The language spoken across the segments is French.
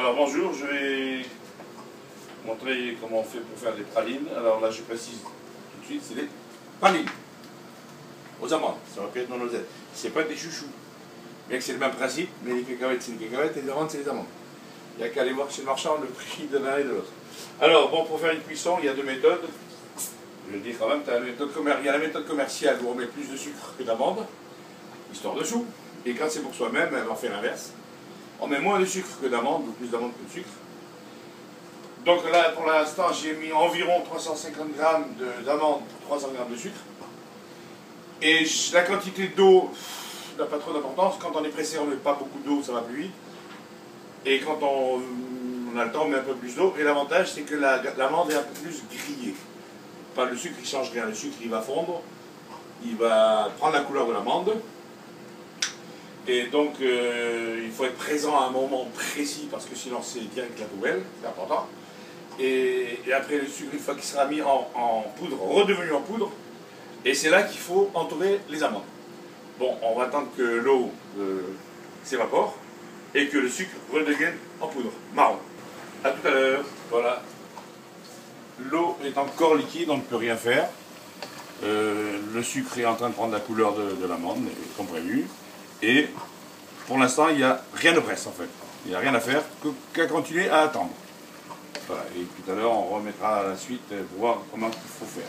Alors bonjour, je vais montrer comment on fait pour faire des pralines. Alors là je précise tout de suite, c'est des pralines aux amandes, ça va être non noisettes. C'est pas des chouchous. Bien que c'est le même principe, mais les cacahuètes c'est les cacahuètes et les amandes c'est les amandes. Il n'y a qu'à aller voir chez le marchand le prix de l'un et de l'autre. Alors bon, pour faire une cuisson, il y a deux méthodes. Je le dis quand même, il y a la méthode commerciale où on met plus de sucre que d'amandes, histoire de sous. Et quand c'est pour soi-même, on fait l'inverse. On met moins de sucre que d'amandes, ou plus d'amandes que de sucre. Donc là, pour l'instant, j'ai mis environ 350 g d'amandes pour 300 g de sucre. Et la quantité d'eau n'a pas trop d'importance. Quand on est pressé, on ne met pas beaucoup d'eau, ça va plus vite. Et quand on a le temps, on met un peu plus d'eau. Et l'avantage, c'est que l'amande est un peu plus grillée. Pas le sucre, il ne change rien. Le sucre, il va fondre. Il va prendre la couleur de l'amande. Et donc, il faut être présent à un moment précis, parce que sinon c'est direct la poubelle, c'est important. Et après le sucre, une fois qu'il sera mis en poudre, redevenu en poudre, et c'est là qu'il faut entourer les amandes. Bon, on va attendre que l'eau s'évapore, et que le sucre redevienne en poudre, marron. A tout à l'heure, voilà. L'eau est encore liquide, on ne peut rien faire. Le sucre est en train de prendre la couleur de l'amande, comme prévu. Et pour l'instant, il n'y a rien de presse en fait. Il n'y a rien à faire qu'à continuer à attendre. Voilà. Et tout à l'heure, on remettra la suite pour voir comment il faut faire.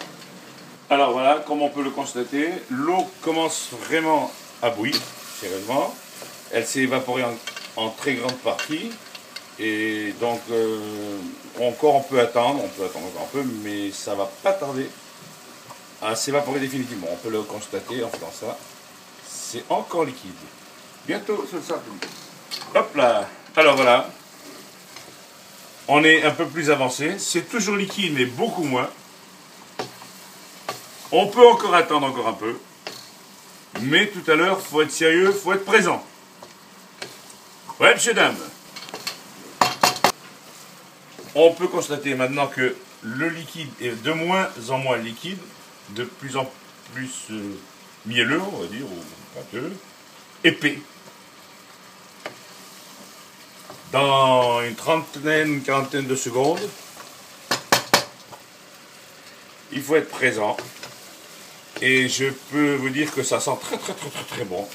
Alors voilà, comme on peut le constater, l'eau commence vraiment à bouillir, sérieusement. Elle s'est évaporée en très grande partie. Et donc, encore on peut attendre encore un peu, mais ça va pas tarder à s'évaporer définitivement. On peut le constater en faisant ça. C'est encore liquide. Bientôt, ce sera plus. Hop là. Alors voilà. On est un peu plus avancé. C'est toujours liquide, mais beaucoup moins. On peut encore attendre encore un peu. Mais tout à l'heure, il faut être sérieux, il faut être présent. Ouais, monsieur, dame. On peut constater maintenant que le liquide est de moins en moins liquide, de plus en plus mielleux, on va dire, ou pâteux, épais. Dans une quarantaine de secondes, il faut être présent. Et je peux vous dire que ça sent très bon.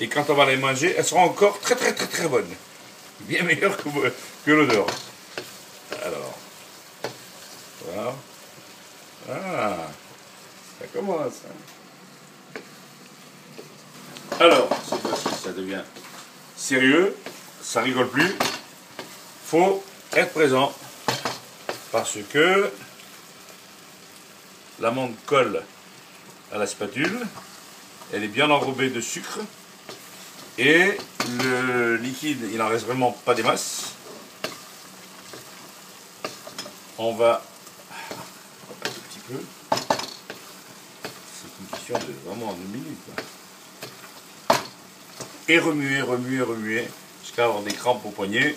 Et quand on va les manger, elles seront encore très bonnes. Bien meilleures que l'odeur. Alors, voilà. Ah, ça commence. Alors, cette fois-ci, ça devient sérieux, ça rigole plus. Faut être présent parce que l'amande colle à la spatule, elle est bien enrobée de sucre et le liquide, il n'en reste vraiment pas des masses. On va un petit peu. C'est une question de vraiment 2 minutes. Quoi. Et remuer jusqu'à avoir des crampes au poignet,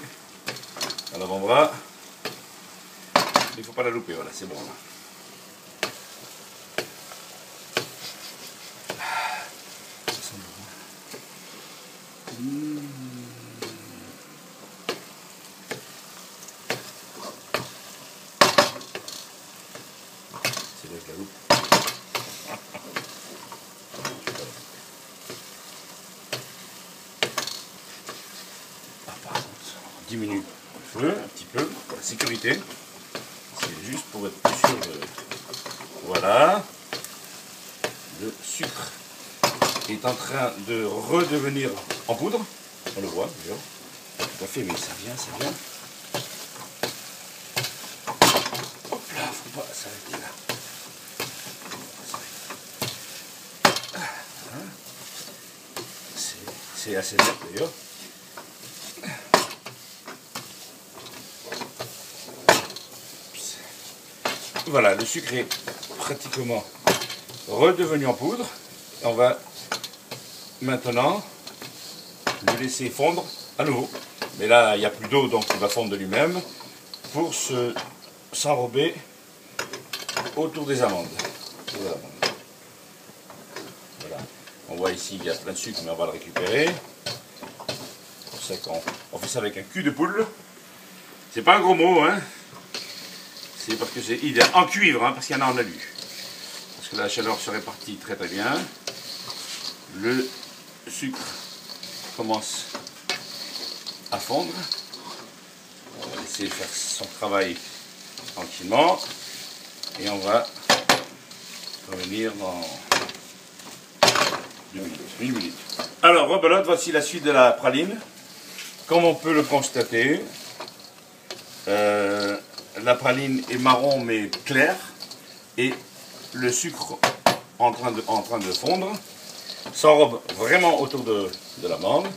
à l'avant-bras. Il ne faut pas la louper, voilà, c'est bon là. Ça sent bon. C'est avec la loupe. Par contre, 10 minutes au feu, un petit peu, pour la sécurité. C'est juste pour être plus sûr de... Voilà. Le sucre est en train de redevenir en poudre. On le voit d'ailleurs. Pas tout à fait, mais ça vient. Hop là, faut pas s'arrêter là. C'est assez net d'ailleurs. Voilà, le sucre est pratiquement redevenu en poudre. On va maintenant le laisser fondre à nouveau. Mais là, il n'y a plus d'eau, donc il va fondre de lui-même pour s'enrober autour des amandes. Voilà. On voit ici qu'il y a plein de sucre, mais on va le récupérer. ça qu'on fait ça avec un cul de poule. C'est pas un gros mot, hein. C'est parce que c'est idéal. En cuivre, hein, parce qu'il y en a en alu. Parce que la chaleur se répartit très très bien. Le sucre commence à fondre. On va laisser faire son travail tranquillement. Et on va revenir dans 2 minutes. 1 minute. Alors, rebelote, voici la suite de la praline. Comme on peut le constater, la praline est marron mais claire. Et le sucre en train de fondre. S'enrobe vraiment autour de l'amande.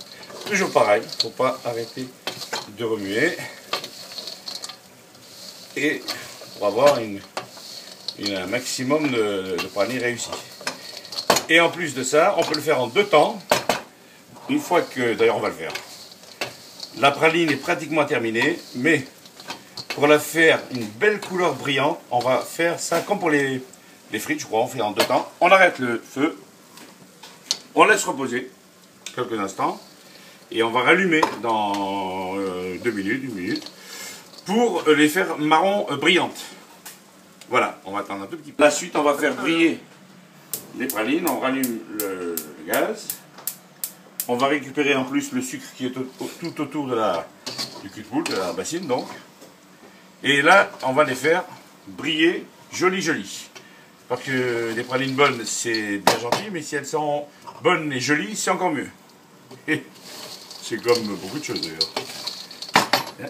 Toujours pareil, il ne faut pas arrêter de remuer. Et pour avoir un maximum de praline réussi. Et en plus de ça, on peut le faire en 2 temps. Une fois que, d'ailleurs on va le faire, la praline est pratiquement terminée, mais pour la faire une belle couleur brillante, on va faire ça comme pour les frites, je crois, on fait en 2 temps. On arrête le feu, on laisse reposer quelques instants, et on va rallumer dans 2 minutes, 1 minute, pour les faire marron brillantes. Voilà, on va attendre un tout petit peu. La suite, on va faire briller les pralines, on rallume le gaz. On va récupérer en plus le sucre qui est tout autour du cul de poule, de la bassine donc. Et là, on va les faire briller joli. Parce que les pralines bonnes, c'est bien gentil, mais si elles sont bonnes et jolies, c'est encore mieux. Et c'est comme beaucoup de choses d'ailleurs.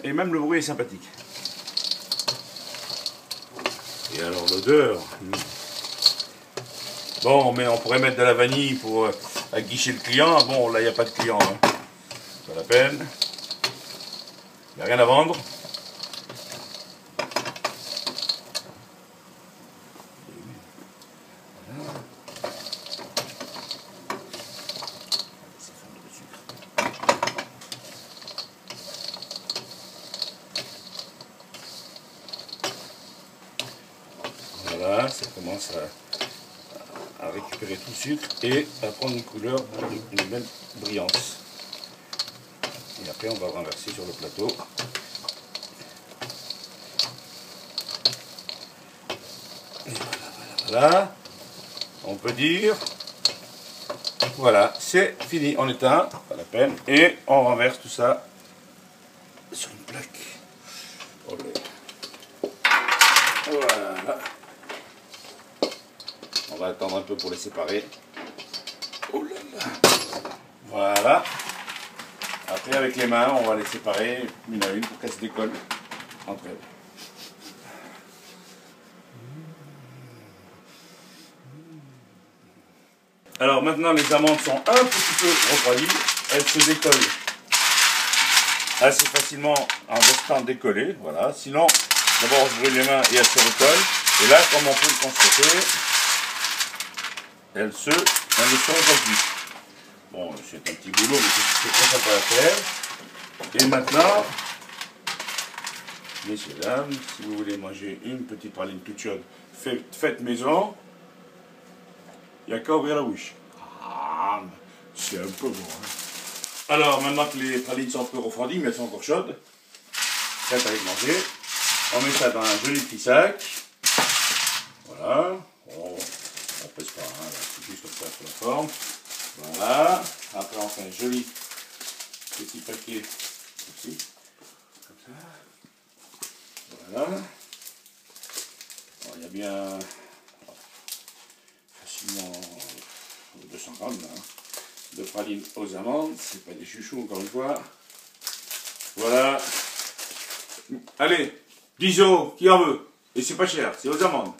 Et même le bruit est sympathique. Et alors l'odeur. Bon, mais on pourrait mettre de la vanille pour aguicher le client. Bon, là, il n'y a pas de client. Hein. Pas la peine. Il n'y a rien à vendre. Voilà, ça commence à récupérer tout le sucre et à prendre une couleur, une belle brillance. Et après on va renverser sur le plateau. Et voilà. On peut dire, voilà, c'est fini, on éteint, pas la peine, et on renverse tout ça sur une plaque. Voilà. On va attendre un peu pour les séparer. Oh là là. Voilà. Après, avec les mains, on va les séparer une à une pour qu'elles se décollent entre elles. Alors maintenant, les amandes sont un petit peu refroidies. Elles se décollent assez facilement en restant décollées. Voilà. Sinon, d'abord, je brûle les mains et elles se recollent. Et là, comme on peut le constater, elles ne se recollent plus. Bon, c'est un petit boulot, mais c'est très sympa à faire. Et maintenant, messieurs, dames, si vous voulez manger une petite praline toute chaude, faite maison, il n'y a qu'à ouvrir la bouche. Ah, c'est un peu bon. Hein. Alors, maintenant que les pralines sont un peu refroidies, mais elles sont encore chaudes, prêtes à les manger, on met ça dans un joli petit sac. Voilà. On pèse pas, hein, c'est juste comme ça pour la forme. Voilà. Après, on fait un joli petit paquet ici. Comme ça. Voilà. Alors, il y a bien facilement 200 grammes là, de pralines aux amandes. C'est pas des chouchous, encore une fois. Voilà. Allez, 10 euros, qui en veut? Et c'est pas cher, c'est aux amandes.